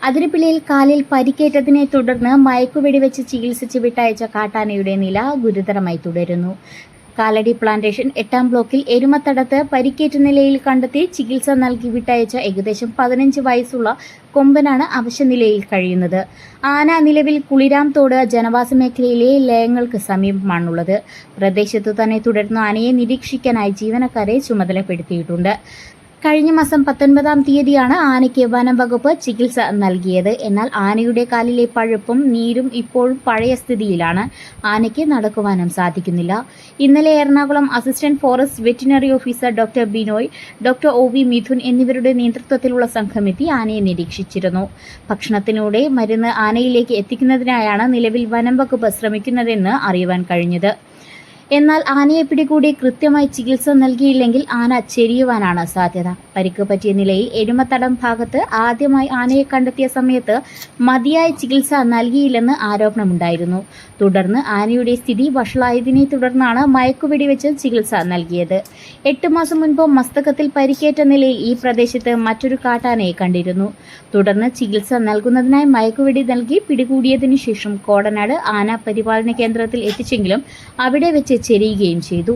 അതിരപ്പിള്ളിയിൽ കാലിൽ പരിക്കേറ്റതിനെ തുടർന്ന് മയക്കുവെടിവെച്ച് ചികിത്സിച്ച് വിട്ടയച്ച കാട്ടാനയുടെ നില ഗുരുതരമായി തുടരുന്നു. കാലടി പ്ലാന്റേഷൻ 8-ാം ബ്ലോക്കിൽ എരുമത്തടത്ത് പരിക്കേറ്റ നിലയിൽ കണ്ടെത്തി ചികിത്സ നൽകി വിട്ടയച്ച ഏകദേശം 15 വയസ്സുള്ള കൊമ്പനാണ് അവശനിലയിൽ കഴിയുന്നത്. ആന നിലവിൽ കുളിരാംതോട് ജനവാസ മേഖലയിലെ ലയങ്ങൾക്ക് സമീപമാണുള്ളത്. പ്രദേശത്തു തന്നെ തുടർന്ന് ആനയെ നിരീക്ഷിക്കാനായി ജീവനക്കാരെ ചുമതലപ്പെടുത്തിയിട്ടുണ്ട്. കഴിഞ്ഞ മാസം 19-ാം തീയതിയാണ് ആനയ്ക്ക് വനം വകുപ്പ് ചികിത്സ നൽകിയത്. എന്നാൽ ആനയുടെ കാലിലെ പഴുപ്പും നീരും ഇപ്പോഴും പഴയ സ്ഥിതിയിലാണ്. ആനയ്ക്ക് നടക്കുവാനും സാധിക്കുന്നില്ല. ഇന്നലെ Ernakulam assistant forest veterinary officer doctor Binoy, doctor OV Mithun എന്നിവരുടെ നേതൃത്വത്തിലുള്ള സംഘമെത്തി ആനയെ നിരീക്ഷിച്ചിരുന്നു. ഭക്ഷണത്തിലൂടെ മരുന്ന് ആനയിലേക്ക് എത്തിക്കുന്നതിനായാണ് നിലവിൽ വനം വകുപ്പ് ശ്രമിക്കുന്നതെന്ന് അറിയുവാൻ കഴിഞ്ഞത്. എന്നാൽ ആനയെ പിടികൂടി കൃത്യമായി ചികിത്സ നൽകിയില്ലെങ്കിൽ ആന ചെരിയുവാനാണ് സാധ്യത. പരിക്ക് പറ്റിയ നിലയിൽ എരുമത്തടം ഭാഗത്ത് ആദ്യമായി ആനയെ കണ്ടെത്തിയ സമയത്ത് മതിയായ ചികിത്സ നൽകിയില്ലെന്ന് ആരോപണമുണ്ടായിരുന്നു. തുടർന്ന് ആനയുടെ സ്ഥിതി വഷളായതിനെ തുടർന്നാണ് മയക്കുവെടിവെച്ച് ചികിത്സ നൽകിയത്. 8 മാസം മുൻപ് മസ്തകത്തിൽ പരിക്കേറ്റ നിലയിൽ ഈ പ്രദേശത്ത് മറ്റൊരു കാട്ടാനയെ കണ്ടിരുന്നു. തുടർന്ന് ചികിത്സ നൽകുന്നതിനായി മയക്കുവെടി നൽകി പിടികൂടിയതിനു ശേഷം കോടനാട് ആന പരിപാലന കേന്ദ്രത്തിൽ എത്തിച്ചെങ്കിലും അവിടെ വെച്ച് ചെരിയുകയും ചെയ്തു.